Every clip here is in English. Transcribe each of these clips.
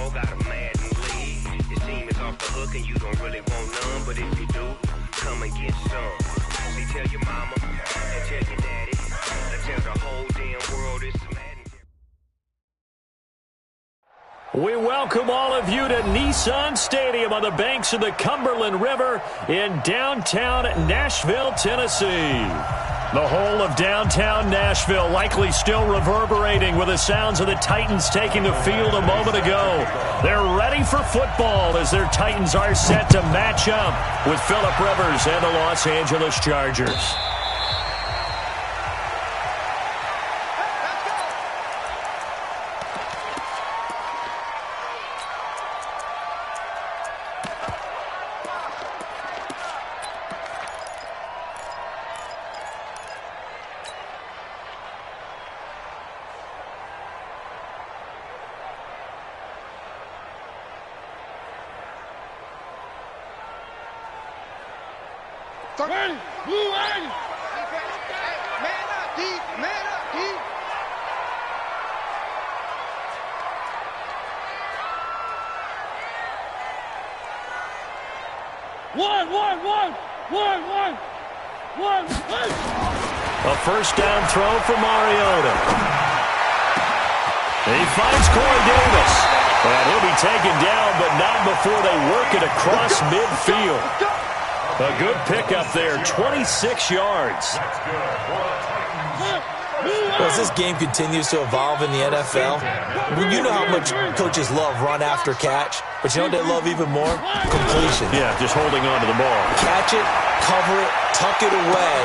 dog got a mad and lead. His team is off the hook and you don't really want none, but if you do, come and get some. See, tell your mama and tell your daddy and tell the whole damn world it's Madden. We welcome all of you to Nissan Stadium on the banks of the Cumberland River in downtown Nashville, Tennessee. The whole of downtown Nashville likely still reverberating with the sounds of the Titans taking the field a moment ago. They're ready for football as their Titans are set to match up with Phillip Rivers and the Los Angeles Chargers. Man up, D. Man up, D. One. A first down throw for Mariota. He finds Corey Davis. And he'll be taken down, but not before they work it across midfield. A good pickup there, 26 yards. As this game continues to evolve in the NFL, you know how much coaches love run after catch, but you know what they love even more? Completion. Yeah, just holding on to the ball. Catch it, cover it, tuck it away.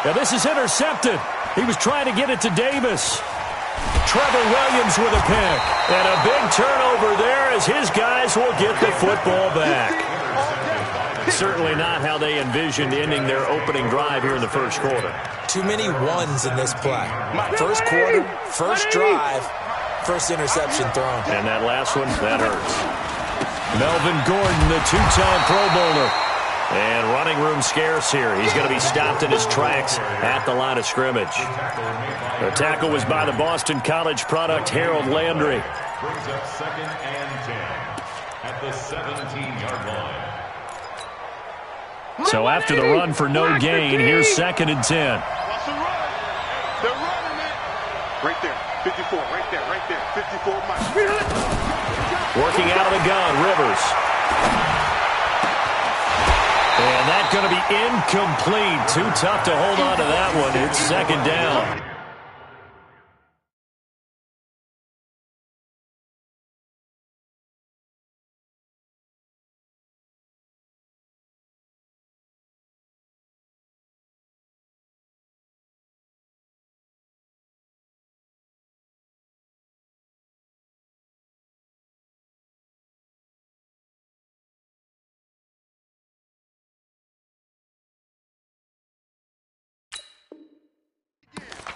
Now this is intercepted. He was trying to get it to Davis. Trevor Williams with a pick. And a big turnover there as his guys will get the football back. Certainly not how they envisioned ending their opening drive here in the first quarter. Too many ones in this play. First quarter, first drive, first interception thrown. And that last one, that hurts. Melvin Gordon, the two-time Pro Bowler. And running room scarce here. He's going to be stopped in his tracks at the line of scrimmage. The tackle was by the Boston College product, Harold Landry. Brings up 2nd and 10 at the 17-yard line. So after the run for no gain, here's 2nd and 10. Watch the run. They're running it. Right there. 54. Right there. 54 miles. Working out of the gun, Rivers. And that's going to be incomplete. Too tough to hold on to that one. It's 2nd down.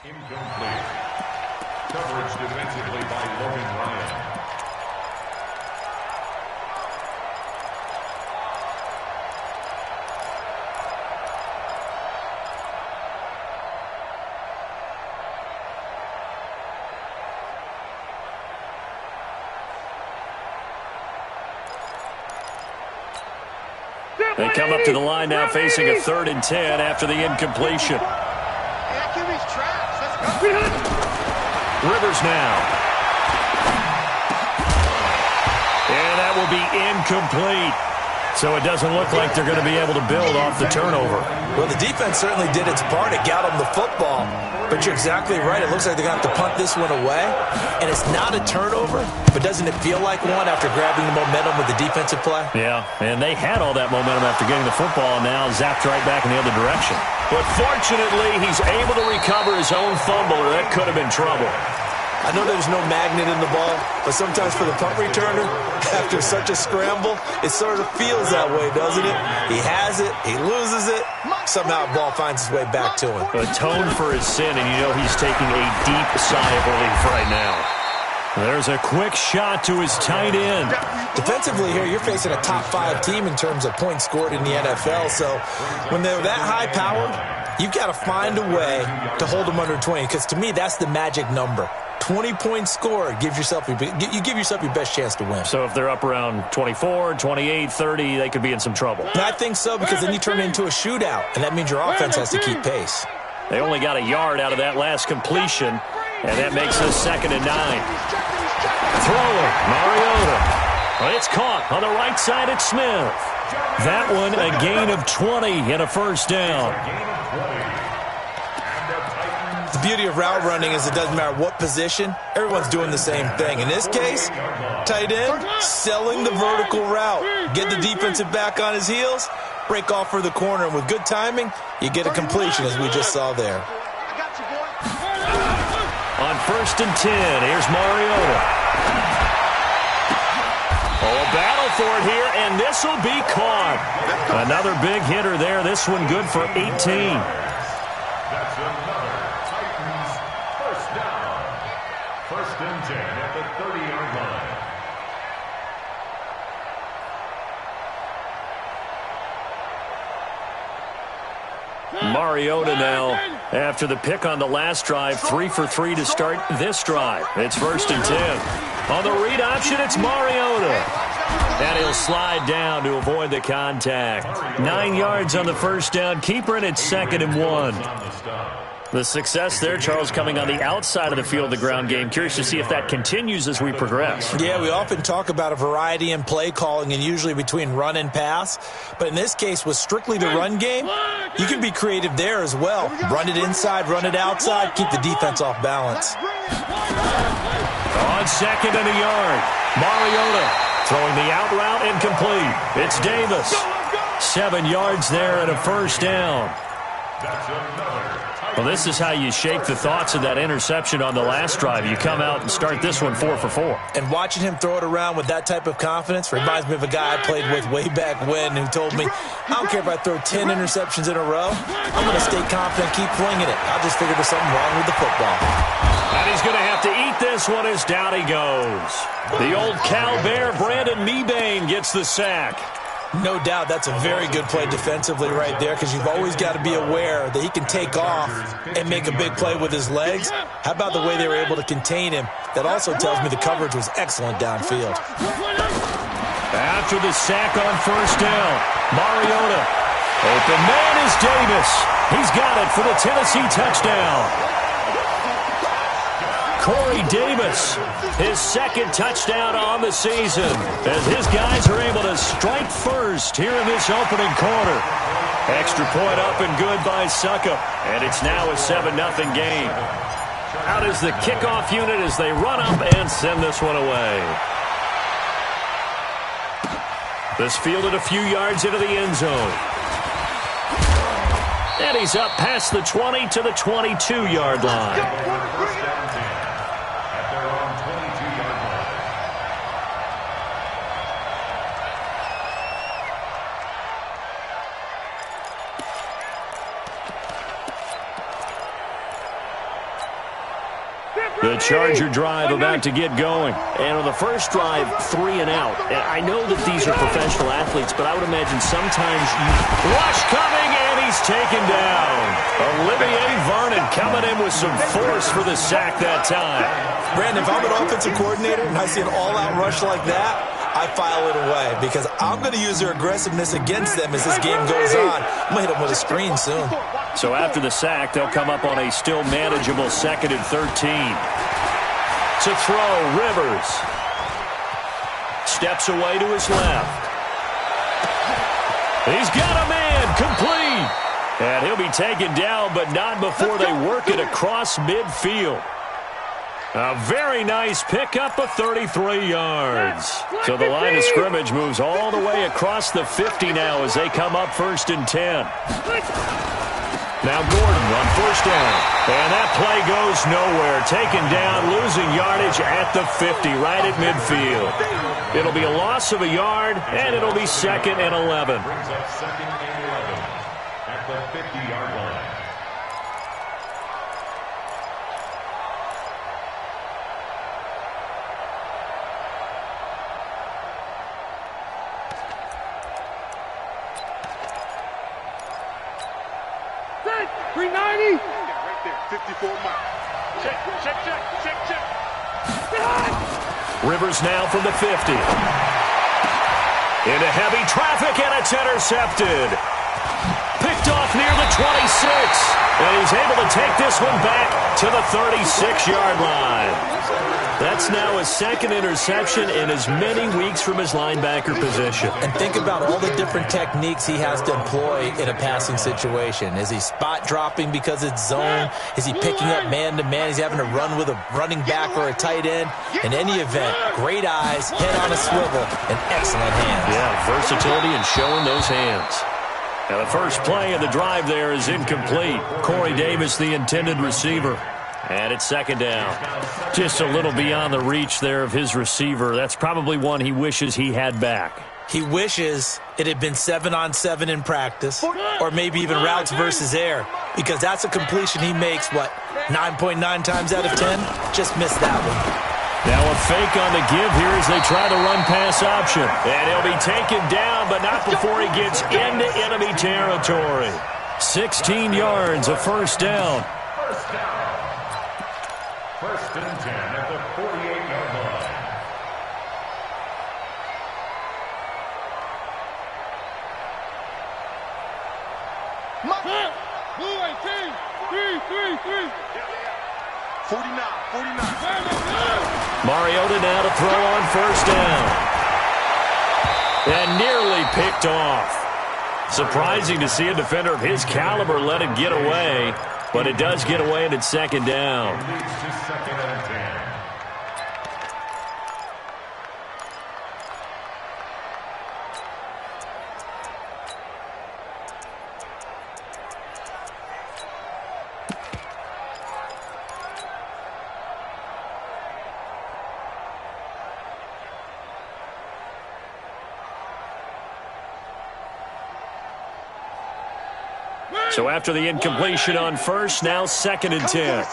Incomplete. Coverage defensively by Logan Ryan. They come up to the line now facing a 3rd and 10 after the incompletion. Rivers now. And that will be incomplete. So it doesn't look like they're going to be able to build off the turnover. Well, the defense certainly did its part. It got them the football. But you're exactly right. It looks like they're going to have to punt this one away. And it's not a turnover, but doesn't it feel like one after grabbing the momentum with the defensive play? Yeah, and they had all that momentum after getting the football, and now zapped right back in the other direction. But fortunately, he's able to recover his own fumble, or that could have been trouble. I know there's no magnet in the ball, but sometimes for the punt returner, after such a scramble, it sort of feels that way, doesn't it? He has it, he loses it, somehow the ball finds its way back to him. Atone for his sin, and you know he's taking a deep sigh of relief right now. There's a quick shot to his tight end. Defensively here, you're facing a top-5 team in terms of points scored in the NFL, so when they're that high-powered, you've got to find a way to hold them under 20, because to me, that's the magic number. 20-point score, you give yourself your best chance to win. So if they're up around 24, 28, 30, they could be in some trouble. I think so, because then you turn it into a shootout, and that means your offense has to keep pace. They only got a yard out of that last completion, and that makes us 2nd and 9. Throwing, Mariota. It's caught on the right side at Smith. That one a gain of 20 and a first down. The beauty of route running is it doesn't matter what position, everyone's doing the same thing. In this case, tight end, selling the vertical route. Get the defensive back on his heels, break off for the corner, and with good timing, you get a completion as we just saw there. On 1st and 10, here's Mariota. Oh, a battle for it here, and this will be caught. Another big hitter there. This one good for 18. That's another Titans first down. 1st and 10 at the 30-yard line. Mariota now, after the pick on the last drive, 3 for 3 to start this drive. It's 1st and 10. On the read option, it's Mariota. And he'll slide down to avoid the contact. 9 yards on the first down. Keeper, and it's 2nd and 1. The success there, Charles, coming on the outside of the field of the ground game. Curious to see if that continues as we progress. Yeah, we often talk about a variety in play calling and usually between run and pass. But in this case, with strictly the run game, you can be creative there as well. Run it inside, run it outside, keep the defense off balance. On 2nd and a yard, Mariota throwing the out route incomplete. It's Davis. 7 yards there and a first down. Well, this is how you shake the thoughts of that interception on the last drive. You come out and start this one 4 for 4. And watching him throw it around with that type of confidence reminds me of a guy I played with way back when who told me, I don't care if I throw 10 interceptions in a row. I'm going to stay confident, keep flinging it. I just figured there's something wrong with the football. And he's going to have to eat this one as down he goes. The old Cal Bear, Brandon Mebane, gets the sack. No doubt that's a very good play defensively right there, because you've always got to be aware that he can take off and make a big play with his legs. How about the way they were able to contain him? That also tells me the coverage was excellent downfield. After the sack on first down, Mariota. Open man is Davis. He's got it for the Tennessee touchdown. Corey Davis, his 2nd touchdown on the season, as his guys are able to strike first here in this opening quarter. Extra point up and good by Suckup, and it's now a 7-0 game. Out is the kickoff unit as they run up and send this one away. This fielded a few yards into the end zone. And he's up past the 20 to the 22-yard line. The Charger drive about to get going. And on the first drive, 3 and out. And I know that these are professional athletes, but I would imagine sometimes rush coming, and he's taken down. Olivier Vernon coming in with some force for the sack that time. Brandon, if I'm an offensive coordinator and I see an all-out rush like that, I file it away, because I'm going to use their aggressiveness against them as this game goes on. I'm going to hit them with a screen soon. So after the sack, they'll come up on a still manageable 2nd and 13. To throw, Rivers. Steps away to his left. He's got a man, complete. And he'll be taken down, but not before they work it across midfield. A very nice pickup of 33 yards. So the line of scrimmage moves all the way across the 50 now as they come up 1st and 10. Now Gordon on first down. And that play goes nowhere. Taken down, losing yardage at the 50, right at midfield. It'll be a loss of a yard, and it'll be 2nd and 11. Brings up 2nd and 11 at the 50-yard line. Right there, 54 miles. Rivers now from the 50. Into heavy traffic, and it's intercepted. Picked off near the 26. And he's able to take this one back to the 36-yard line. That's now his second interception in as many weeks from his linebacker position. And think about all the different techniques he has to employ in a passing situation. Is he spot dropping because it's zone? Is he picking up man-to-man? He's having to run with a running back or a tight end. In any event, great eyes, head on a swivel, and excellent hands. Yeah, versatility and showing those hands. Now the first play of the drive there is incomplete. Corey Davis, the intended receiver. And it's second down. Just a little beyond the reach there of his receiver. That's probably one he wishes he had back. He wishes it had been 7-on-7 in practice, or maybe even routes versus air, because that's a completion he makes, 9.9 times out of 10? Just missed that one. Now a fake on the give here as they try the run-pass option. And he'll be taken down, but not before he gets into enemy territory. 16 yards, a first down. First and 10 at the 48-yard line. Blue 18, 3. 49. Mariota now to throw on first down. And nearly picked off. Surprising to see a defender of his caliber let it get away. But it does get away, and it's second down. Leads to second and 10. So after the incompletion on first, now second and 10.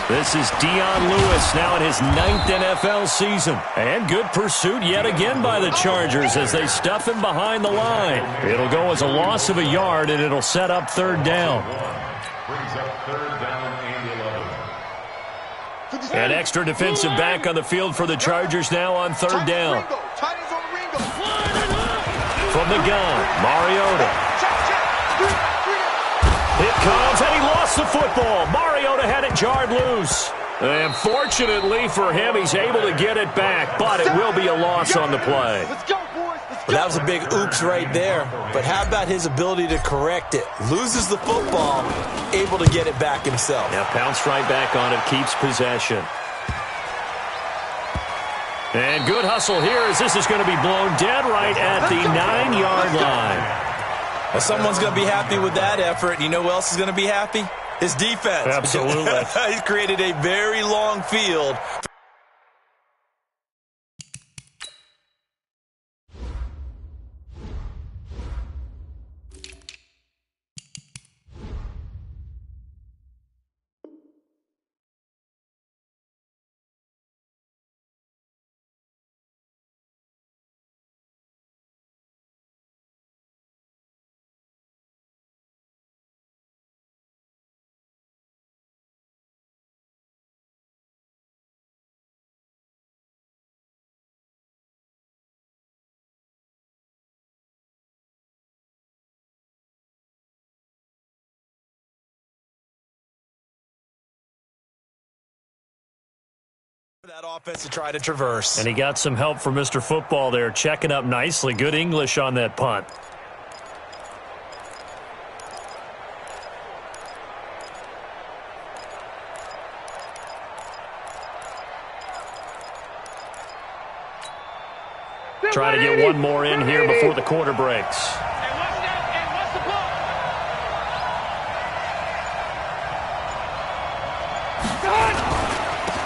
This is Dion Lewis now in his 9th NFL season. And good pursuit yet again by the Chargers as they stuff him behind the line. It'll go as a loss of a yard, and it'll set up third down. Brings up third down and 11. An extra defensive back on the field for the Chargers now on third down. From the gun, Mariota. It comes, and he lost the football. Mariota had it jarred loose. And fortunately for him, he's able to get it back, but it will be a loss on the play. Well, that was a big oops right there. But how about his ability to correct it? Loses the football, able to get it back himself. Now pounced right back on it, keeps possession. And good hustle here as this is going to be blown dead right at the 9-yard line. Well, someone's going to be happy with that effort. You know who else is going to be happy? His defense. Absolutely. He's created a very long field. That offense to try to traverse. And he got some help from Mr. Football there, checking up nicely. Good English on that punt. Try to get one more in here before the quarter breaks.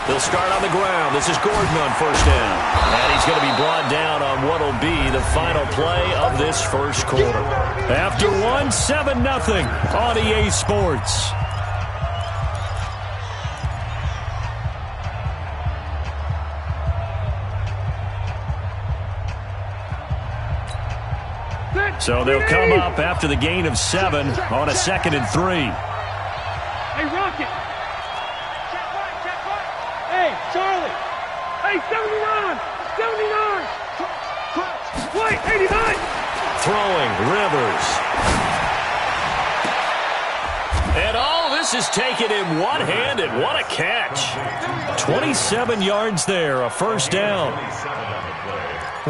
They'll start on the ground. This is Gordon on first down. And he's going to be brought down on what will be the final play of this first quarter. After one, 7-0 on EA Sports. So they'll come up after the gain of 7 on a 2nd and 3. Hey, Charlie. Hey, 79. 79. Wait, 89. Throwing, Rivers. And all this is taken in one-handed. What a catch. 27 yards there, a first down.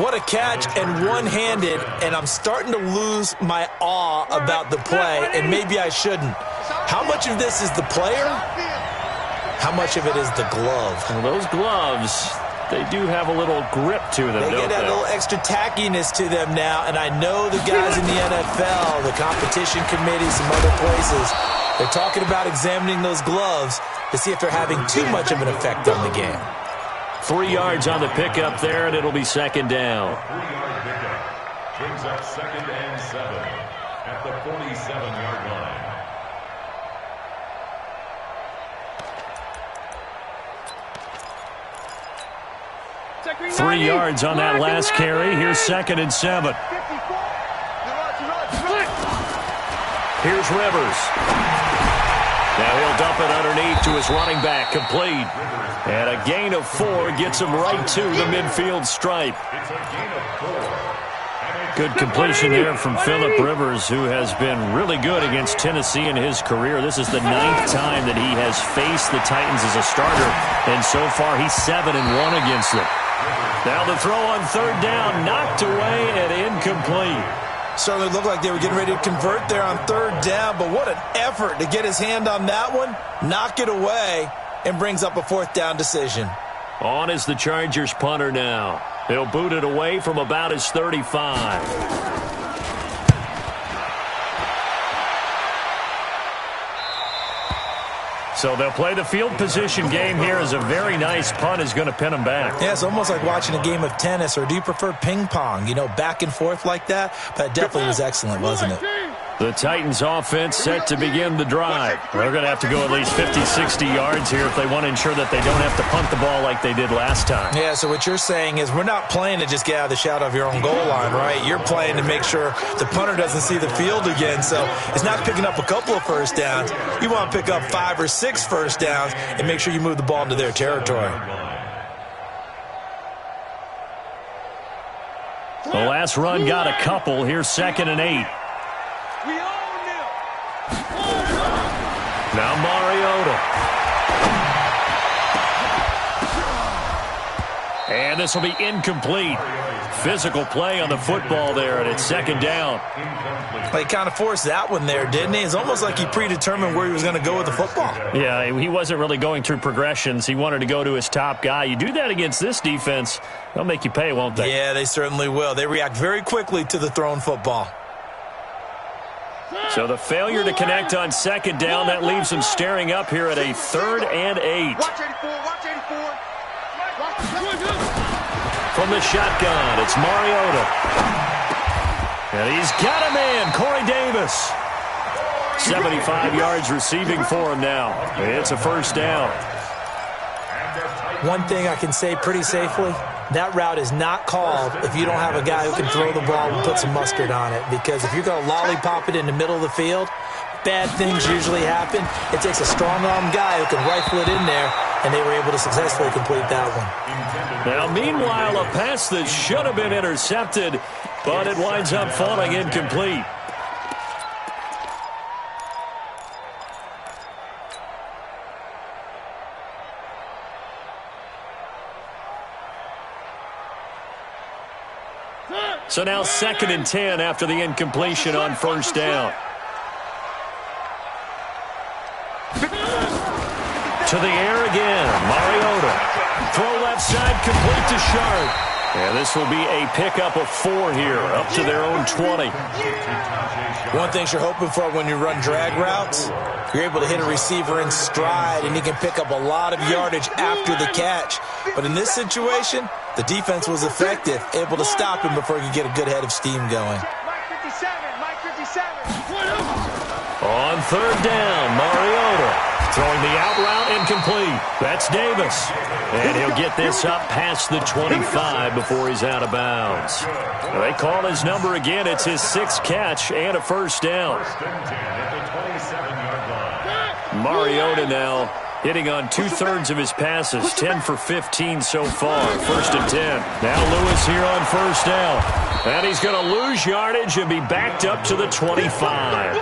What a catch and one-handed, and I'm starting to lose my awe about the play, and maybe I shouldn't. How much of this is the player? How much of it is the glove? Well, those gloves, they do have a little grip to them, They don't get a little extra tackiness to them now, and I know the guys in the NFL, the competition committee, some other places, they're talking about examining those gloves to see if they're having too much of an effect on the game. 3 yards on the pickup there, and it'll be second down. 3-yard pickup brings up 2nd and 7 at the 47-yard line. 3 yards on that last carry. Here's 2nd and 7. Here's Rivers. Now he'll dump it underneath to his running back, complete. And a gain of 4 gets him right to the midfield stripe. It's a gain of 4. Good completion there from Phillip Rivers, who has been really good against Tennessee in his career. This is the 9th time that he has faced the Titans as a starter, and so far he's 7-1 against them. Now the throw on 3rd down, knocked away and incomplete. Certainly looked like they were getting ready to convert there on 3rd down, but what an effort to get his hand on that one, knock it away, and brings up a 4th down decision. On is the Chargers punter now. He'll boot it away from about his 35. So they'll play the field position game here as a very nice punt is going to pin them back. Yeah, it's almost like watching a game of tennis, or do you prefer ping pong? You know, back and forth like that? But it definitely was excellent, wasn't it? The Titans offense set to begin the drive. They're going to have to go at least 50, 60 yards here if they want to ensure that they don't have to punt the ball like they did last time. Yeah, so what you're saying is we're not playing to just get out of the shadow of your own goal line, right? You're playing to make sure the punter doesn't see the field again. So it's not picking up a couple of first downs. You want to pick up 5 or 6 first downs and make sure you move the ball into their territory. The last run got a couple. Here's 2nd and 8. Now Mariota. And this will be incomplete. Physical play on the football there, and it's 2nd down. He kind of forced that one there, didn't he? It's almost like he predetermined where he was going to go with the football. Yeah, he wasn't really going through progressions. He wanted to go to his top guy. You do that against this defense, they'll make you pay, won't they? Yeah, they certainly will. They react very quickly to the thrown football. So the failure to connect on 2nd down, that leaves them staring up here at a 3rd and 8. Watch 84, watch 84. From the shotgun, it's Mariota. And he's got a man, Corey Davis. 75 yards receiving for him now. It's a first down. One thing I can say pretty safely, that route is not called if you don't have a guy who can throw the ball and put some mustard on it. Because if you're going to lollipop it in the middle of the field, bad things usually happen. It takes a strong-arm guy who can rifle it in there, and they were able to successfully complete that one. Now, meanwhile, a pass that should have been intercepted, but it winds up falling incomplete. So now 2nd and 10 after the incompletion on first down. To the air again, Mariota. Throw left side, complete to Sharp. And this will be a pickup of 4 here, up to their own 20. One thing you're hoping for when you run drag routes, you're able to hit a receiver in stride, and he can pick up a lot of yardage after the catch. But in this situation, the defense was effective, able to stop him before he could get a good head of steam going. Mike 57. On 3rd down, Mariota. Throwing the out route incomplete. That's Davis. And he'll get this up past the 25 before he's out of bounds. They call his number again. It's his 6th catch and a first down. Mariota now hitting on 2/3 of his passes, 10 for 15 so far. 1st and 10. Now Lewis here on 1st down. And he's going to lose yardage and be backed up to the 25.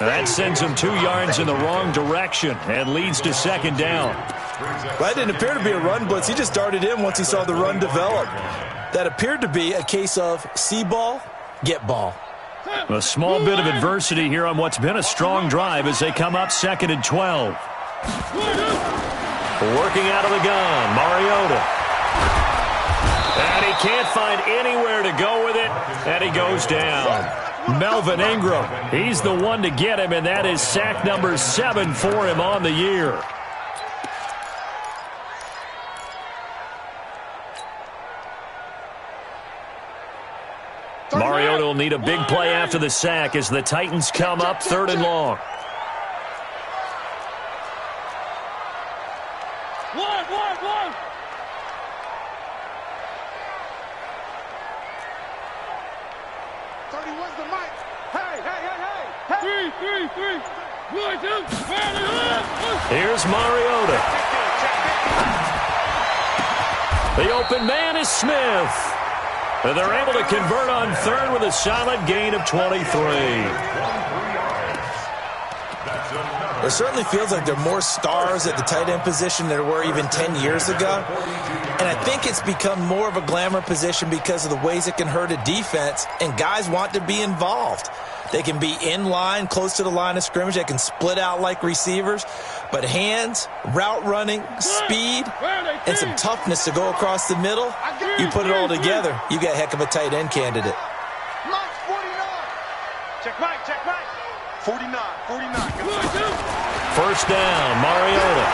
That sends him 2 yards in the wrong direction and leads to 2nd down. That didn't appear to be a run blitz. He just darted in once he saw the run develop. That appeared to be a case of see ball, get ball. A small bit of adversity here on what's been a strong drive as they come up 2nd and 12. Working out of the gun, Mariota. And he can't find anywhere to go with it, and he goes down. Melvin Ingram, he's the one to get him, and that is sack number 7 for him on the year. Mariota will need a big play after the sack as the Titans come up 3rd and long. One. 31's the mic. Hey. 3. 1, 2. Here's Mariota. The open man is Smith. And they're able to convert on 3rd with a solid gain of 23. It certainly feels like there are more stars at the tight end position than there were even 10 years ago. And I think it's become more of a glamour position because of the ways it can hurt a defense, and guys want to be involved. They can be in line, close to the line of scrimmage. They can split out like receivers. But hands, route running, speed, and some toughness to go across the middle, you put it all together, you got a heck of a tight end candidate. Mike, 49. Check Mike. 49. 1st down, Mariota.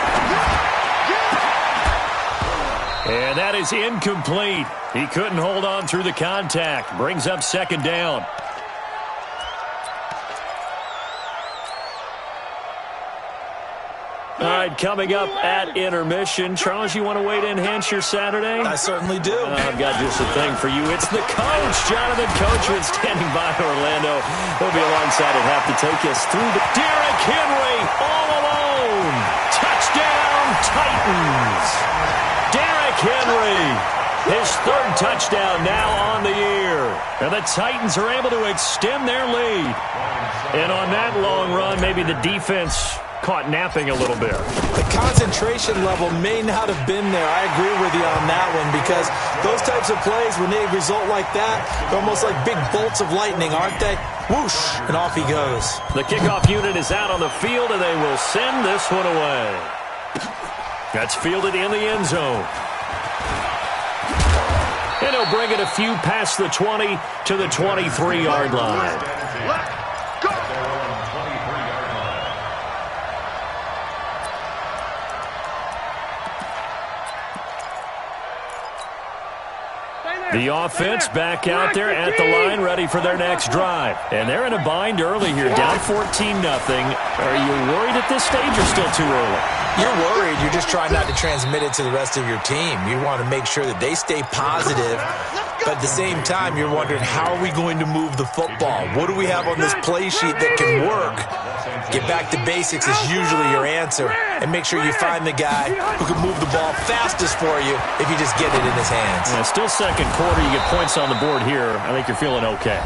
And that is incomplete. He couldn't hold on through the contact. Brings up 2nd down. All right, coming up at intermission. Charles, you want to wait to enhance your Saturday? I certainly do. I've got just a thing for you. It's the coach, Jonathan Coachman, standing by Orlando. He'll be alongside and have to take us through the Derrick Henry all alone. Touchdown, Titans. Derrick Henry, his 3rd touchdown now on the year. And the Titans are able to extend their lead. And on that long run, maybe the defense caught napping a little bit. The concentration level may not have been there. I agree with you on that one, because those types of plays, when they result like that, they're almost like big bolts of lightning, aren't they? Whoosh, and off he goes. The kickoff unit is out on the field, and they will send this one away. That's fielded in the end zone. And he'll bring it a few past the 20 to the 23-yard line. The offense back out there at the line, ready for their next drive. And they're in a bind early here, down 14-0. Are you worried at this stage or still too early? You're worried. You're just trying not to transmit it to the rest of your team. You want to make sure that they stay positive, but at the same time, you're wondering, how are we going to move the football? What do we have on this play sheet that can work? Get back to basics is usually your answer, and make sure you find the guy who can move the ball fastest for you if you just get it in his hands. Yeah, still 2nd quarter. You get points on the board here. I think you're feeling okay.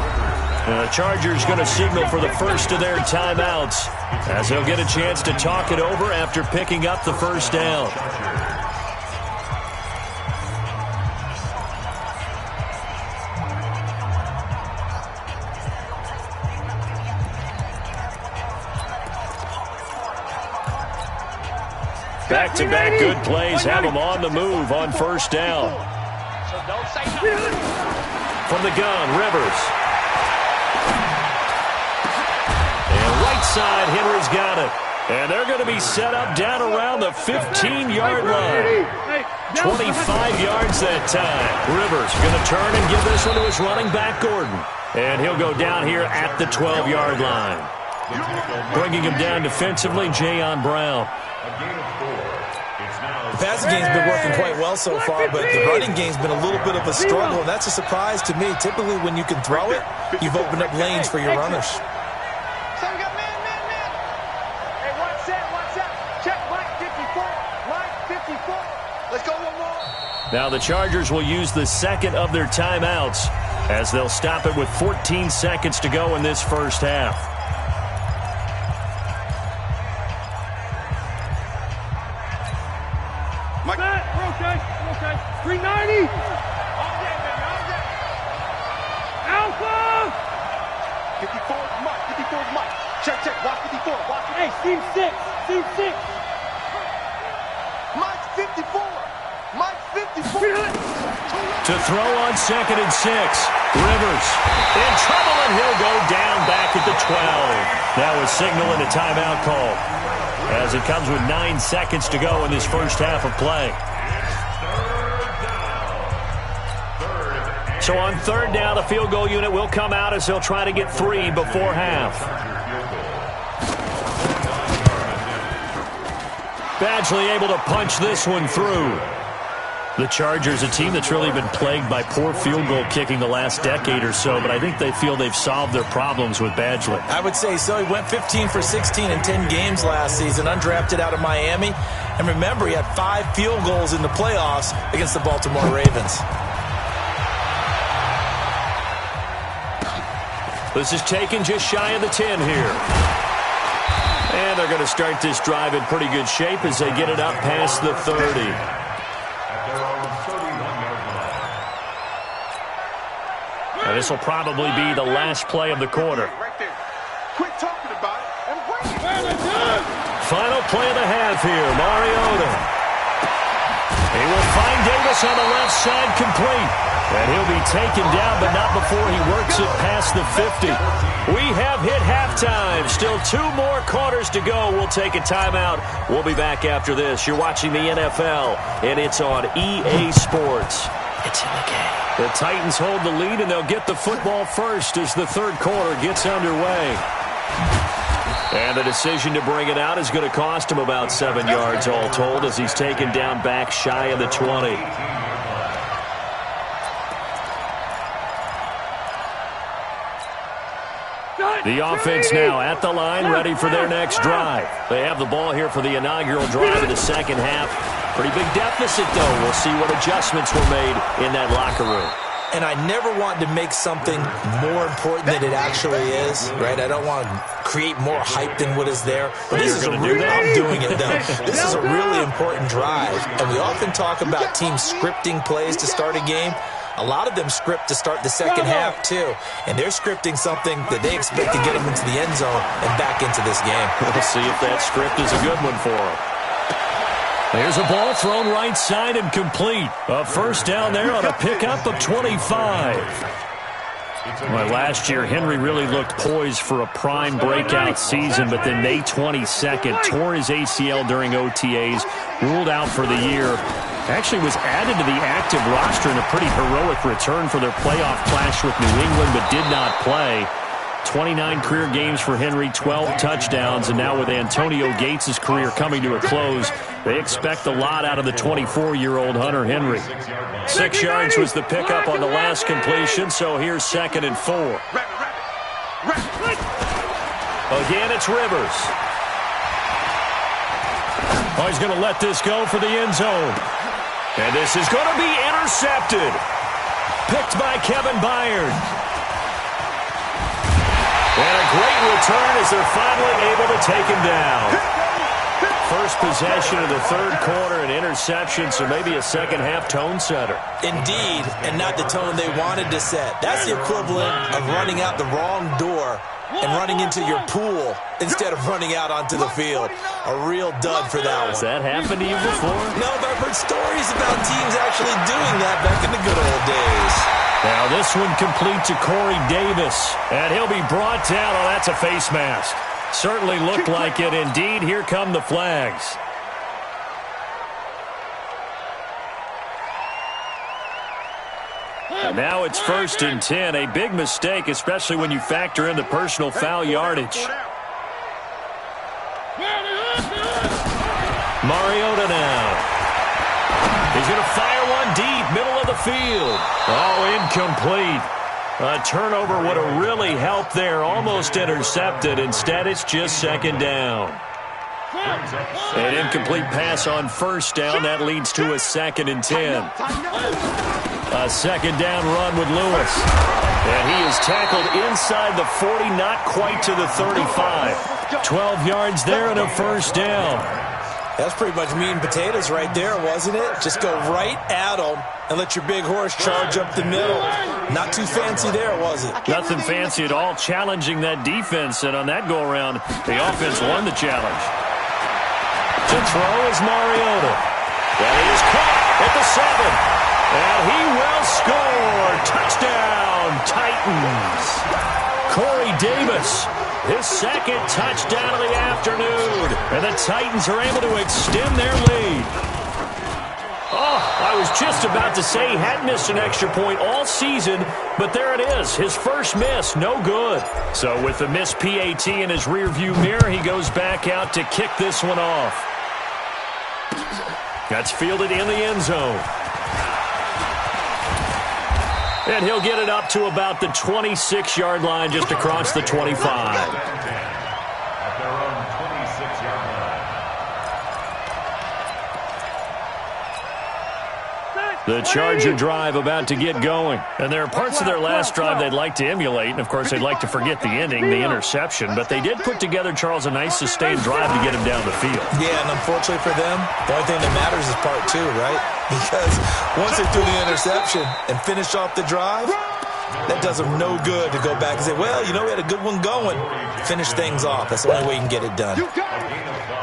The Chargers going to signal for the first of their timeouts as they'll get a chance to talk it over after picking up the 1st down. Back-to-back good plays have them on the move on 1st down. From the gun, Rivers. And right side, Henry's got it. And they're going to be set up down around the 15-yard line. 25 yards that time. Rivers going to turn and give this one to his running back, Gordon. And he'll go down here at the 12-yard line. Bringing him down defensively, Jayon Brown. The passing game's been working quite well so far, but the running game's been a little bit of a struggle, and that's a surprise to me. Typically, when you can throw it, you've opened up lanes for your runners. So we got man. Hey, one set. Check, Mike, 50. Let's go one more. Now the Chargers will use the second of their timeouts as they'll stop it with 14 seconds to go in this first half. We're okay. 390. Alpha. 54 is Mike. 54 is Mike. Check. Watch 54. Watch it. Hey, team 6. Mike's 54. Mike's 54. To throw on 2nd and 6. Rivers in trouble, and he'll go down back at the 12. That was signaling a timeout call, as it comes with 9 seconds to go in this first half of play. So on 3rd down, the field goal unit will come out as they'll try to get 3 before half. Badgley able to punch this one through. The Chargers, a team that's really been plagued by poor field goal kicking the last decade or so, but I think they feel they've solved their problems with Badgley. I would say so. He went 15 for 16 in 10 games last season, undrafted out of Miami. And remember, he had 5 field goals in the playoffs against the Baltimore Ravens. This is taken just shy of the 10 here. And they're going to start this drive in pretty good shape as they get it up past the 30. And this will probably be the last play of the quarter. Right there. Quit talking about it and bring it. Final play of the half here, Mariota. He will find Davis on the left side complete. And he'll be taken down, but not before he works it past the 50. We have hit halftime. Still 2 more quarters to go. We'll take a timeout. We'll be back after this. You're watching the NFL, and it's on EA Sports. It's in the game. The Titans hold the lead, and they'll get the football first as the 3rd quarter gets underway. And the decision to bring it out is going to cost him about 7 yards all told as he's taken down back shy of the 20. The offense now at the line, ready for their next drive. They have the ball here for the inaugural drive of the second half. Pretty big deficit, though. We'll see what adjustments were made in that locker room. And I never want to make something more important than it actually is, right? I don't want to create more hype than what is there. But this is a really, I'm doing it though. This is a really important drive. And we often talk about teams scripting plays to start a game. A lot of them script to start the second half, too. And they're scripting something that they expect to get them into the end zone and back into this game. We'll see if that script is a good one for them. There's a ball thrown right side and complete. A first down there on a pickup of 25. Well, last year, Henry really looked poised for a prime breakout season, but then May 22nd tore his ACL during OTAs, ruled out for the year. Actually was added to the active roster in a pretty heroic return for their playoff clash with New England, but did not play. 29 career games for Henry, 12 touchdowns, and now with Antonio Gates' career coming to a close, they expect a lot out of the 24-year-old Hunter Henry. 6 yards was the pickup on the last completion, so here's 2nd and 4. Again, it's Rivers. Oh, he's going to let this go for the end zone. And this is going to be intercepted. Picked by Kevin Byard. And a great return as they're finally able to take him down. First possession of the 3rd quarter, an interception, so maybe a second-half tone setter. Indeed, and not the tone they wanted to set. That's the equivalent of running out the wrong door and running into your pool instead of running out onto the field. A real dud for that one. Has that happened to you before? No, but I've heard stories about teams actually doing that back in the good old days. Now this one complete to Corey Davis, and he'll be brought down. Oh, that's a face mask. Certainly looked like it. Indeed, here come the flags. And now it's 1st and 10. A big mistake, especially when you factor in the personal foul yardage. Mariota now. He's going to fire one deep, middle of the field. Oh, incomplete. A turnover would have really helped there. Almost intercepted. Instead, it's just 2nd down. An incomplete pass on first down. That leads to a 2nd and 10. A second down run with Lewis. And he is tackled inside the 40, not quite to the 35. 12 yards there and a first down. That's pretty much meat and potatoes right there, wasn't it? Just go right at them and let your big horse charge up the middle. Not too fancy there, was it? Nothing fancy at all, challenging that defense. And on that go-around, the offense won the challenge. To throw is Mariota. And he is caught at the 7. And he will score. Touchdown, Titans. Corey Davis, his 2nd touchdown of the afternoon. And the Titans are able to extend their lead. Oh, I was just about to say he hadn't missed an extra point all season, but there it is. His first miss, no good. So with the missed PAT in his rearview mirror, he goes back out to kick this one off. That's fielded in the end zone. And he'll get it up to about the 26-yard line, just across the 25. At their own 26-yard line. The Charger drive about to get going. And there are parts of their last drive they'd like to emulate. And, of course, they'd like to forget the ending, the interception. But they did put together, Charles, a nice sustained drive to get him down the field. Yeah, and unfortunately for them, the only thing that matters is part 2, right? Because once they threw the interception and finished off the drive, that does them no good to go back and say, well, you know, we had a good one going. Finish things off. That's the only way you can get it done. You got it.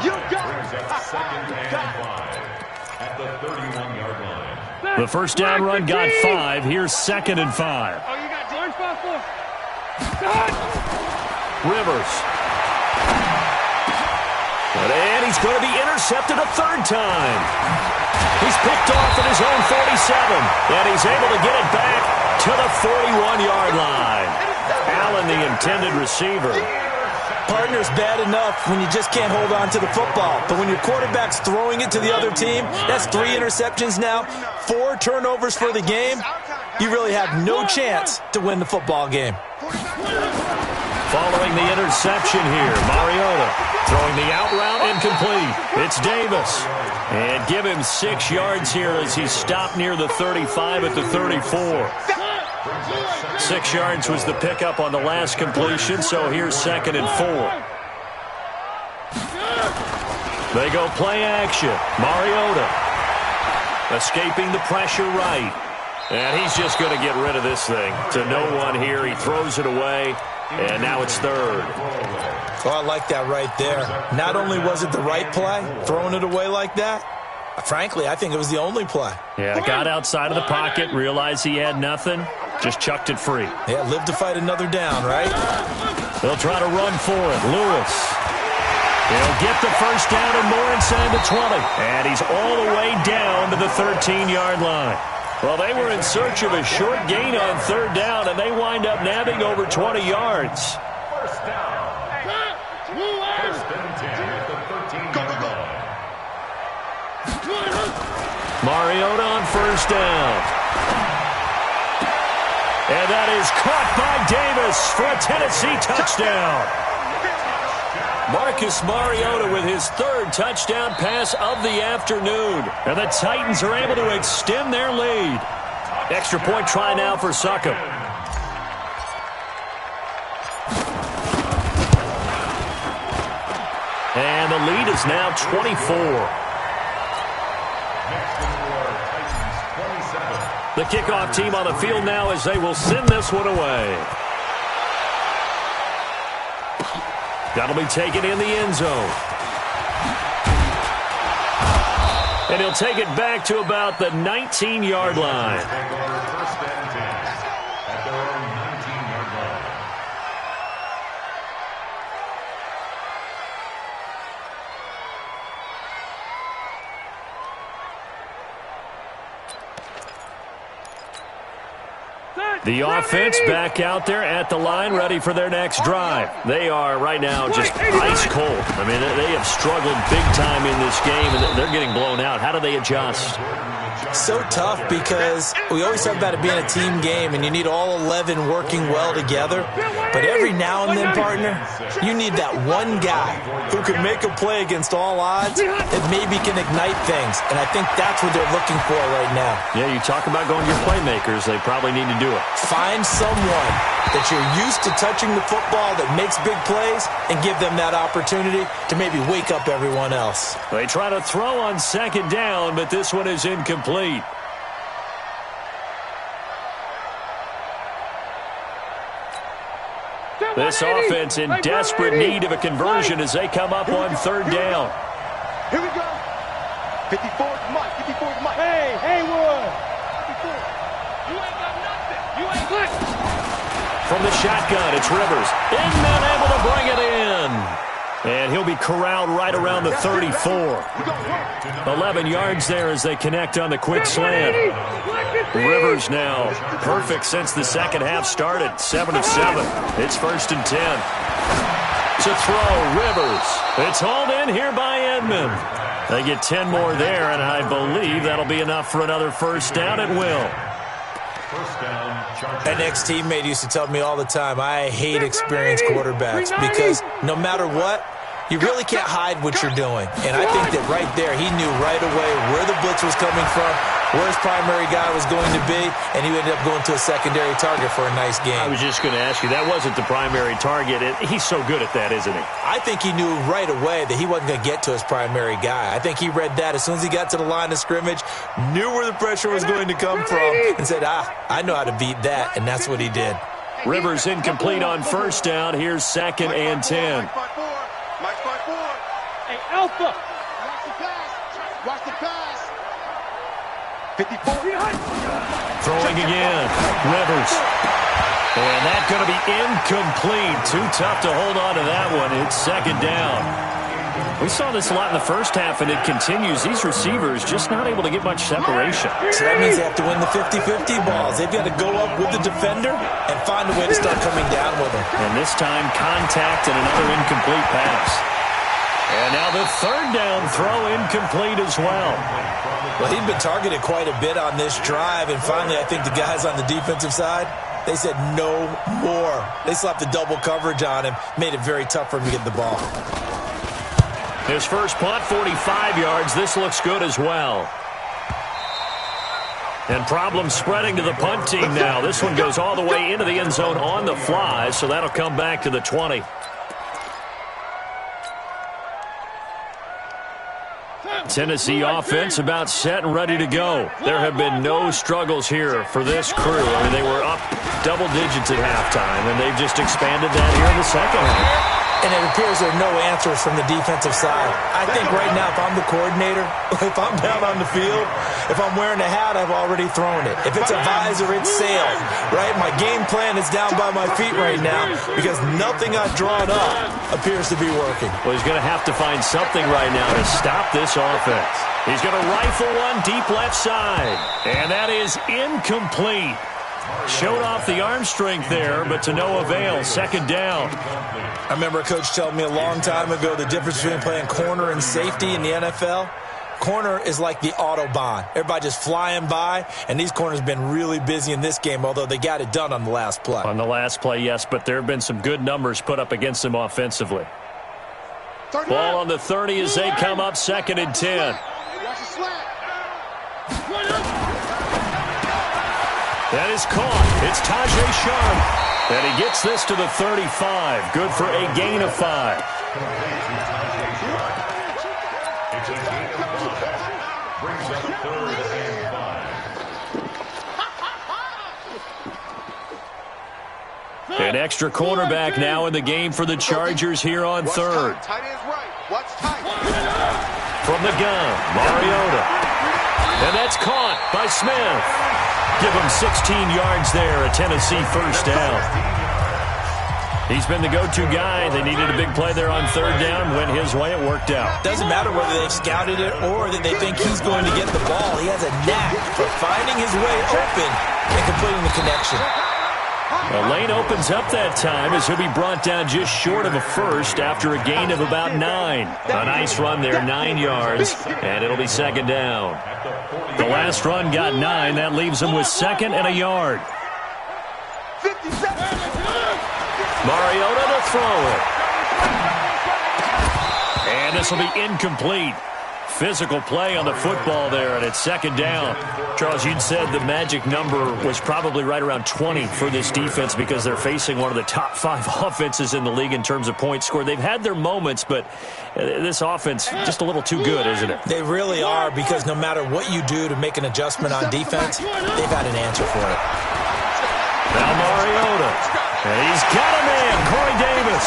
You got it. 2nd and 5 at the 31-yard line. The first down run got 5. Here's 2nd and 5. Oh, you got George 5-4. Rivers. And he's going to be intercepted a 3rd time. He's picked off at his own 47. And he's able to get it back to the 41-yard line. Allen, the intended receiver. Partner's bad enough when you just can't hold on to the football. But when your quarterback's throwing it to the other team, that's 3 interceptions now, 4 turnovers for the game. You really have no chance to win the football game. Following the interception here, Mariota throwing the out route incomplete. It's Davis. And give him 6 yards here as he's stopped near the 35 at the 34. 6 yards was the pickup on the last completion, so here's 2nd and 4. They go play action. Mariota escaping the pressure right. And he's just going to get rid of this thing. To no one here. He throws it away, and now it's 3rd. Oh, I like that right there. Not only was it the right play, throwing it away like that, frankly, I think it was the only play. Yeah, got outside of the pocket, realized he had nothing, just chucked it free. Yeah, live to fight another down, right? They'll try to run for it. Lewis. He'll get the first down and more inside the 20. And he's all the way down to the 13-yard line. Well, they were in search of a short gain on 3rd down, and they wind up nabbing over 20 yards. First down. 1st and 10 at the 13-yard line. Mariota on first down. And that is caught by Davis for a Tennessee touchdown. Marcus Mariota with his 3rd touchdown pass of the afternoon. And the Titans are able to extend their lead. Extra point try now for Succop. And the lead is now 24. The kickoff team on the field now as they will send this one away. That'll be taken in the end zone. And he'll take it back to about the 19-yard line. First and 10 at their own 19-yard line. The offense back out there at the line, ready for their next drive. They are right now just ice cold. I mean, they have struggled big time in this game, and they're getting blown out. How do they adjust? So tough because we always talk about it being a team game and you need all 11 working well together. But every now and then, partner, you need that one guy who can make a play against all odds that maybe can ignite things. And I think that's what they're looking for right now. Yeah, you talk about going to your playmakers. They probably need to do it. Find someone that you're used to touching the football that makes big plays and give them that opportunity to maybe wake up everyone else. They try to throw on second down, but this one is incomplete. This offense in desperate need of a conversion as they come up on third down. Here we go. 54's Mike. 54's Mike. Hey, Haywood. 54. You ain't got nothing. You ain't good. From the shotgun, it's Rivers. Isn't that able to bring it in? And he'll be corralled right around the 34. 11 yards there as they connect on the quick slant. Rivers now perfect since the second half started. 7 of 7. It's 1st and 10. To throw, Rivers. It's hauled in here by Edmond. They get 10 more there, and I believe that'll be enough for another first down at will. An ex-teammate used to tell me all the time, I hate experienced quarterbacks because no matter what, you really can't hide what you're doing. And I think that right there, he knew right away where the blitz was coming from, where his primary guy was going to be, and he ended up going to a secondary target for a nice game. I was just going to ask you, that wasn't the primary target. He's so good at that, isn't he? I think he knew right away that he wasn't going to get to his primary guy. I think he read that as soon as he got to the line of scrimmage, knew where the pressure was going to come from, and said, I know how to beat that, and that's what he did. Rivers incomplete on first down. Here's 2nd and 10. Mike's 5-4. Hey, Alpha. Watch the pass. Watch the pass. 54. Throwing again. Rivers. And that's going to be incomplete. Too tough to hold on to that one. It's 2nd down. We saw this a lot in the first half, and it continues. These receivers just not able to get much separation. So that means they have to win the 50-50 balls. They've got to go up with the defender and find a way to start coming down with him. And this time, contact and another incomplete pass. And now the 3rd down throw incomplete as well. Well, he'd been targeted quite a bit on this drive, and finally I think the guys on the defensive side, they said no more. They slapped the double coverage on him, made it very tough for him to get the ball. His first punt, 45 yards. This looks good as well. And problems spreading to the punt team now. This one goes all the way into the end zone on the fly, so that'll come back to the 20. Tennessee offense about set and ready to go. There have been no struggles here for this crew. I mean, they were up double digits at halftime, and they've just expanded that here in the second half. And it appears there are no answers from the defensive side. I think right now, if I'm the coordinator, if I'm down on the field, if I'm wearing a hat, I've already thrown it. If it's a visor, it's sailed, right? My game plan is down by my feet right now because nothing I've drawn up appears to be working. Well, he's going to have to find something right now to stop this offense. He's going to rifle one deep left side, and that is incomplete. Showed off the arm strength there, but to no avail. 2nd down. I remember a coach telling me a long time ago the difference between playing corner and safety in the NFL. Corner is like the Autobahn. Everybody just flying by, and these corners have been really busy in this game, although they got it done on the last play. On the last play, yes, but there have been some good numbers put up against them offensively. Ball on the 30 as they come up 2nd and 10. That is caught. It's Tajay Sharp. And he gets this to the 35. Good for a gain of 5. It's a gain of 5. Brings up 3rd and 5. An extra cornerback now in the game for the Chargers here on 3rd. Tight end's right. Watch tight. From the gun, Mariota. And that's caught by Smith. Give him 16 yards there, a Tennessee first down. He's been the go-to guy. They needed a big play there on 3rd down. Went his way, it worked out. Doesn't matter whether they've scouted it or that they think he's going to get the ball. He has a knack for finding his way open and completing the connection. The lane opens up that time as he'll be brought down just short of a first after a gain of about 9. A nice run there, 9 yards, and it'll be second down. The last run got 9. That leaves him with second and a yard. Mariota to throw it. And this will be incomplete. Physical play on the football there, and it's second down. Charles, you'd said the magic number was probably right around 20 for this defense because they're facing one of the top 5 offenses in the league in terms of points scored. They've had their moments, but this offense just a little too good, isn't it? They really are, because no matter what you do to make an adjustment on defense, they've got an answer for it. Now Mariota. And he's got a man, Corey Davis.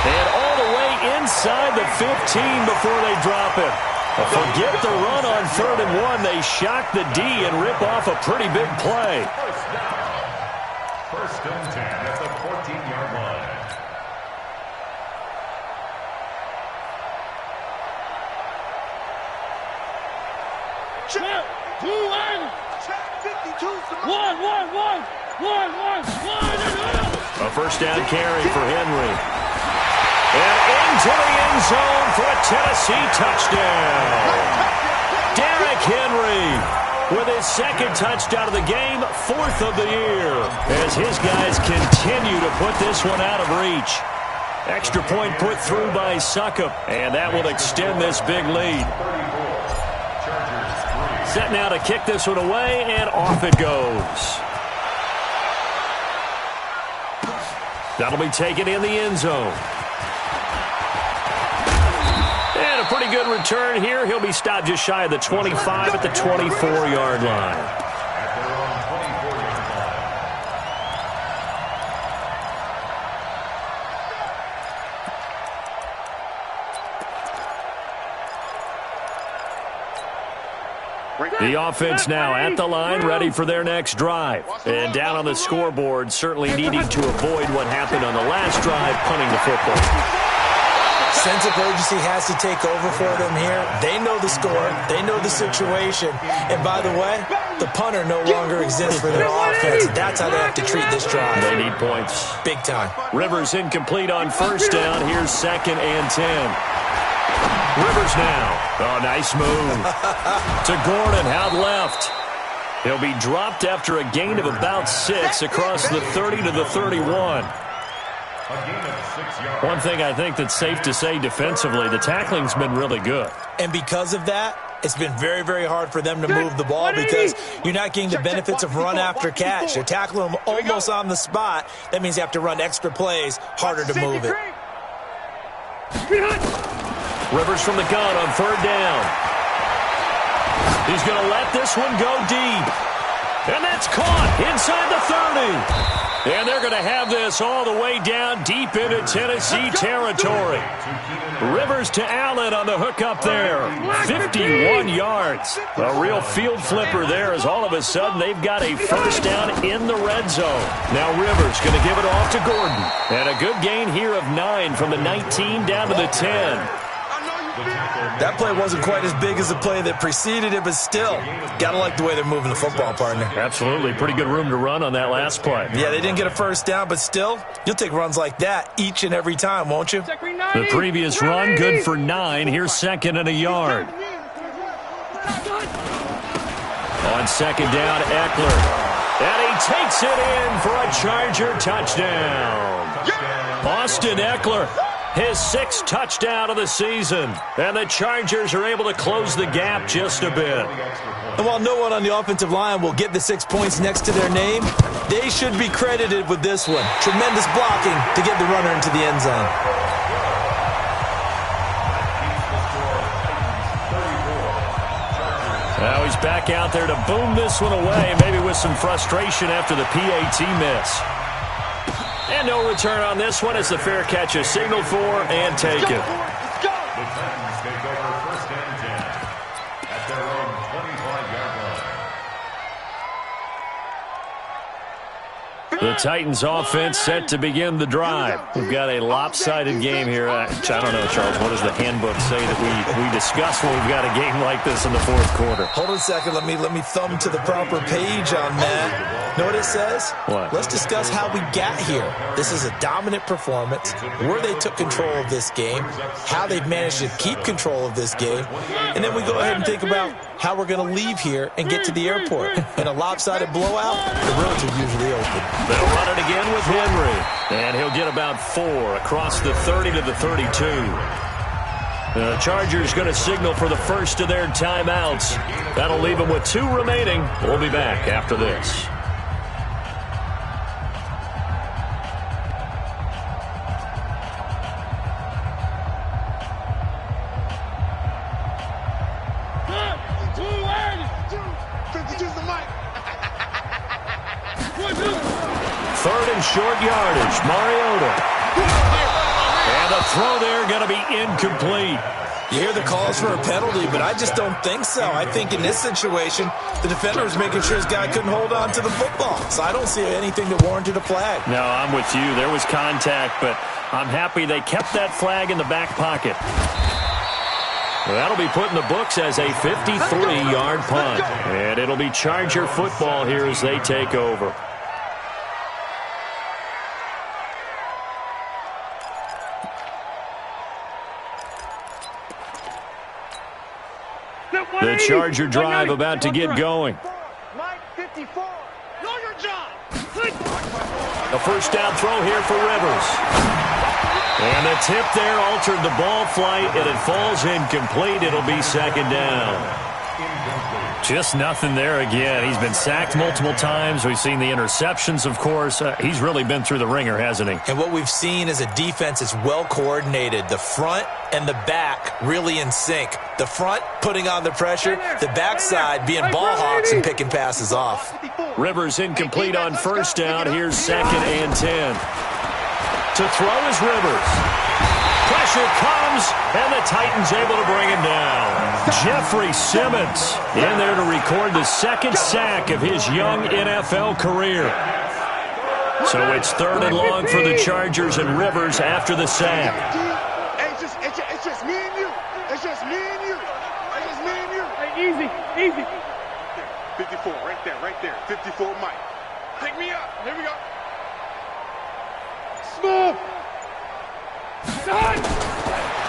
And all the way inside the 15 before they drop it. Forget the run on 3rd and 1. They shock the D and rip off a pretty big play. First and 10 at the 14-yard line. Check. 2-1. Check 52. A first down carry for Henry. And into the end zone for a Tennessee touchdown. Derrick Henry with his second touchdown of the game, 4th of the year, as his guys continue to put this one out of reach. Extra point put through by Succop, and that will extend this big lead. Set now to kick this one away, and off it goes. That'll be taken in the end zone. And a pretty good return here. He'll be stopped just shy of the 25 at the 24-yard line. The offense now at the line, ready for their next drive. And down on the scoreboard, certainly needing to avoid what happened on the last drive, punting the football. Sense of urgency has to take over for them here. They know the score. They know the situation. And by the way, the punter no longer exists for their offense. That's how they have to treat this drive. They need points. Big time. Rivers incomplete on first down. Here's 2nd and 10. Rivers now. Oh, nice move. To Gordon, out left. He'll be dropped after a gain of about 6 across the 30 to the 31. One thing I think that's safe to say defensively, the tackling's been really good. And because of that, it's been very, very hard for them to move the ball because you're not getting the benefits of run after catch. You're tackling them almost on the spot. That means you have to run extra plays, harder to move it. Rivers from the gun on 3rd down. He's going to let this one go deep. And that's caught inside the 30. And they're going to have this all the way down deep into Tennessee territory. Rivers to Allen on the hook up there. 51 yards. A real field flipper there as all of a sudden they've got a first down in the red zone. Now Rivers going to give it off to Gordon. And a good gain here of 9 from the 19 down to the 10. That play wasn't quite as big as the play that preceded it, but still, gotta like the way they're moving the football, partner. Absolutely. Pretty good room to run on that last play. Yeah, they didn't get a first down, but still, you'll take runs like that each and every time, won't you? The previous run, good for 9. Here's 2nd and a yard. On 2nd down, Eckler. And he takes it in for a Charger touchdown. Austin Eckler. His 6th touchdown of the season. And the Chargers are able to close the gap just a bit. And while no one on the offensive line will get the 6 points next to their name, they should be credited with this one. Tremendous blocking to get the runner into the end zone. Now he's back out there to boom this one away, maybe with some frustration after the PAT miss. And no return on this one as the fair catch is signaled for and taken. The Titans take over 1st and 10 at their own 25-yard The Titans offense set to begin the drive. We've got a lopsided game here. I don't know, Charles, what does the handbook say that we discuss when we've got a game like this in the fourth quarter? Hold on a second. Let me thumb to the proper page on that. Know what it says? What? Let's discuss how we got here. This is a dominant performance, where they took control of this game, how they've managed to keep control of this game, and then we go ahead and think about how we're going to leave here and get to the airport. In a lopsided blowout, the roads are usually open. They'll run it again with Henry, and he'll get about 4 across the 30 to the 32. The Chargers going to signal for the first of their timeouts. That'll leave them with 2 remaining. We'll be back after this. Short yardage, Mariota. And the throw there going to be incomplete. You hear the calls for a penalty, but I just don't think so. I think in this situation, the defender was making sure his guy couldn't hold on to the football. So I don't see anything that warranted a flag. No, I'm with you. There was contact, but I'm happy they kept that flag in the back pocket. Well, that'll be put in the books as a 53-yard punt. And it'll be Charger football here as they take over. The Charger drive about to get going. A first down throw here for Rivers. And the tip there altered the ball flight, and it falls incomplete. It'll be second down. Just nothing there again. He's been sacked multiple times. We've seen the interceptions, of course. He's really been through the ringer, hasn't he? And what we've seen is a defense that's well coordinated. The front and the back really in sync. The front putting on the pressure, the backside being ball hawks and picking passes off. Rivers incomplete on first down. Here's 2nd and 10. To throw is Rivers. Pressure comes, and the Titans able to bring him down. Jeffrey Simmons in there to record the 2nd sack of his young NFL career. So it's 3rd and long for the Chargers and Rivers after the sack. It's just me and you. It's just me and you. It's just me and you. Hey, easy. 54, right there. 54, Mike. Pick me up. Here we go. Smooth.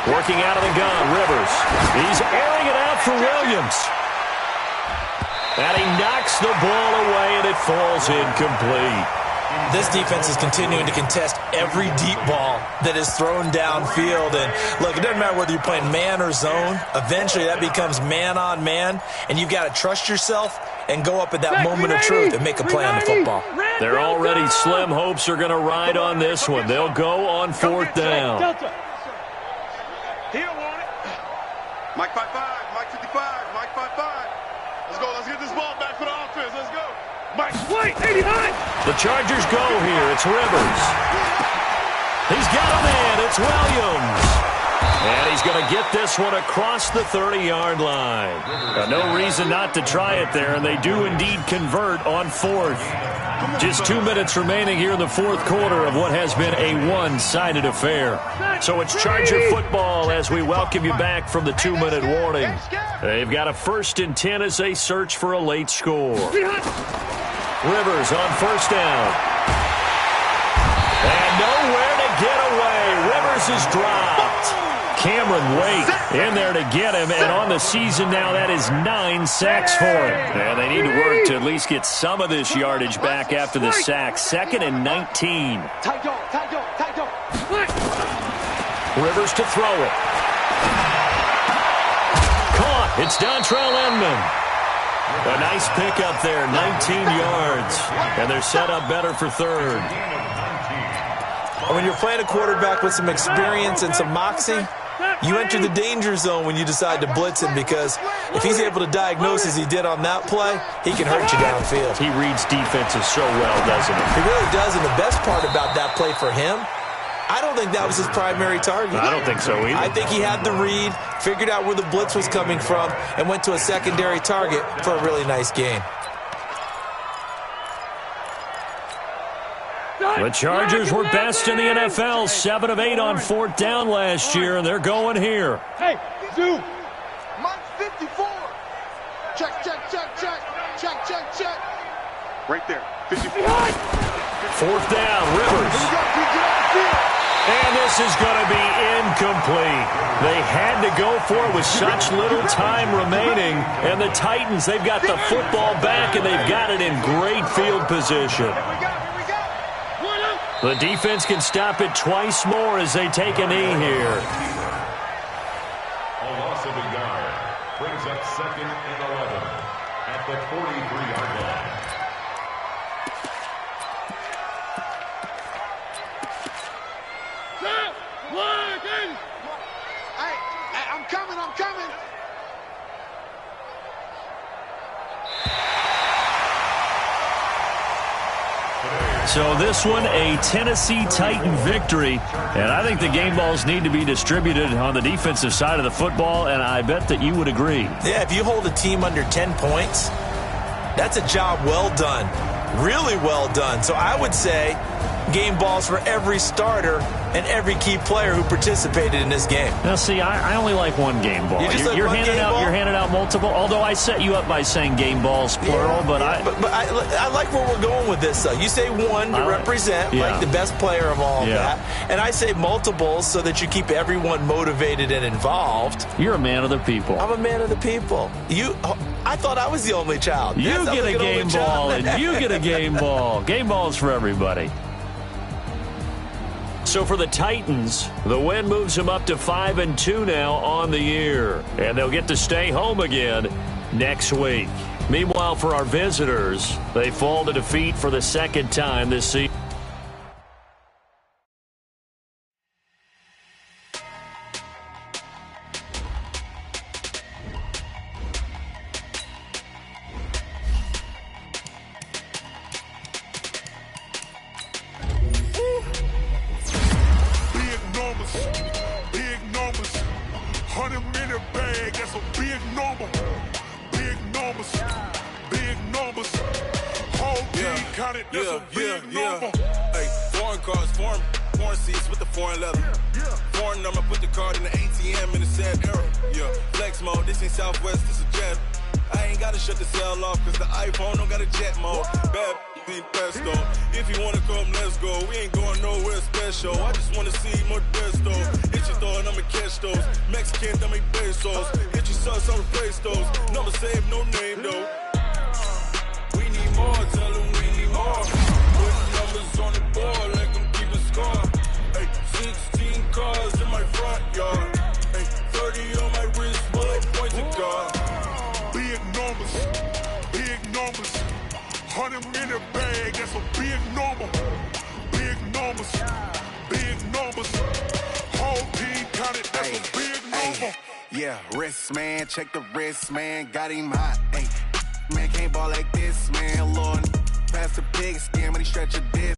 Working out of the gun, Rivers. He's airing it out for Williams. And he knocks the ball away, and it falls incomplete. This defense is continuing to contest every deep ball that is thrown downfield. And, look, it doesn't matter whether you're playing man or zone. Eventually, that becomes man-on-man, and you've got to trust yourself and go up at that moment of truth and make a play on the football. They're already slim hopes are going to ride on this one. They'll go on 4th down. He don't want it. Mike 5-5, Mike 55, Mike 5-5. Let's go. Let's get this ball back for the offense. Let's go. Mike, wait, 89. The Chargers go here. It's Rivers. He's got a man. It's Williams. And he's going to get this one across the 30-yard line. No reason not to try it there, and they do indeed convert on 4th. Just 2 minutes remaining here in the fourth quarter of what has been a one-sided affair. So it's Charger football as we welcome you back from the 2-minute warning. They've got a 1st and 10 as they search for a late score. Rivers on first down. And nowhere to get away. Rivers is dropped. Cameron Wake in there to get him, and on the season now, that is 9 sacks for him. And they need to work to at least get some of this yardage back after the sack. 2nd and 19. Tight dog. Rivers to throw it. Caught. It's Dontrell Inman. A nice pickup there, 19 yards. And they're set up better for 3rd. When you're playing a quarterback with some experience and some moxie, you enter the danger zone when you decide to blitz him, because if he's able to diagnose as he did on that play, he can hurt you downfield. He reads defenses so well, doesn't he? He really does, and the best part about that play for him, I don't think that was his primary target. I don't think so either. I think he had the read, figured out where the blitz was coming from, and went to a secondary target for a really nice gain. The Chargers were best in the NFL, 7 of 8 on 4th down last year, and they're going here. Hey, Zoo. Mike 54. Check, check, check, check. Check, check, check. Right there. 54. 4th down, Rivers. And this is going to be incomplete. They had to go for it with such little time remaining. And the Titans, they've got the football back, and they've got it in great field position. The defense can stop it twice more as they take a knee here. A loss of a yard brings up 2nd and 11 at the 43-yard line. Hey, I'm coming, I'm coming. So this one, a Tennessee Titan victory. And I think the game balls need to be distributed on the defensive side of the football, and I bet that you would agree. Yeah, if you hold a team under 10 points, that's a job well done. Really well done. So I would say game balls for every starter and every key player who participated in this game. Now, see, I only like one game ball. You're handing out multiple. Although I set you up by saying game balls plural, but I like where we're going with this. Though you say one to represent like the best player of all of that, and I say multiples so that you keep everyone motivated and involved. You're a man of the people. I'm a man of the people. I thought I was the only child. You get a game ball, and you get a game ball. Game balls for everybody. So for the Titans, the win moves them up to 5-2 now on the year. And they'll get to stay home again next week. Meanwhile, for our visitors, they fall to defeat for the 2nd time this season. Big numbers, 100-minute bag, that's a big number. Big numbers, whole team counted, that's a big number. Hey, foreign cars, foreign seats with the foreign leather. Foreign number, put the card in the ATM in the sad era. Yeah, flex mode, this ain't Southwest, this a jet. I ain't gotta shut the cell off, cause the iPhone don't got a jet mode. Bad need pesto. If you wanna come, let's go. We ain't going nowhere special. I just wanna see more desto. Hit your throw and I'ma catch those. Mexican, I make pesos. Hit your sauce, I'ma replace those. Number save, no name though. We need more, tell them we need more. Put numbers on the board, let them keep a score. Hey, 16 cars in my front yard. Hey, 30 on my wrist, bullet point to God. Big numbers, 100-minute bag, that's a big number. Big numbers, whole team counted, that's a big number. Yeah, wrist man, check the wrist man, got him hot. Man can't ball like this, man. Lord, pass the pig skin when he stretch a disc.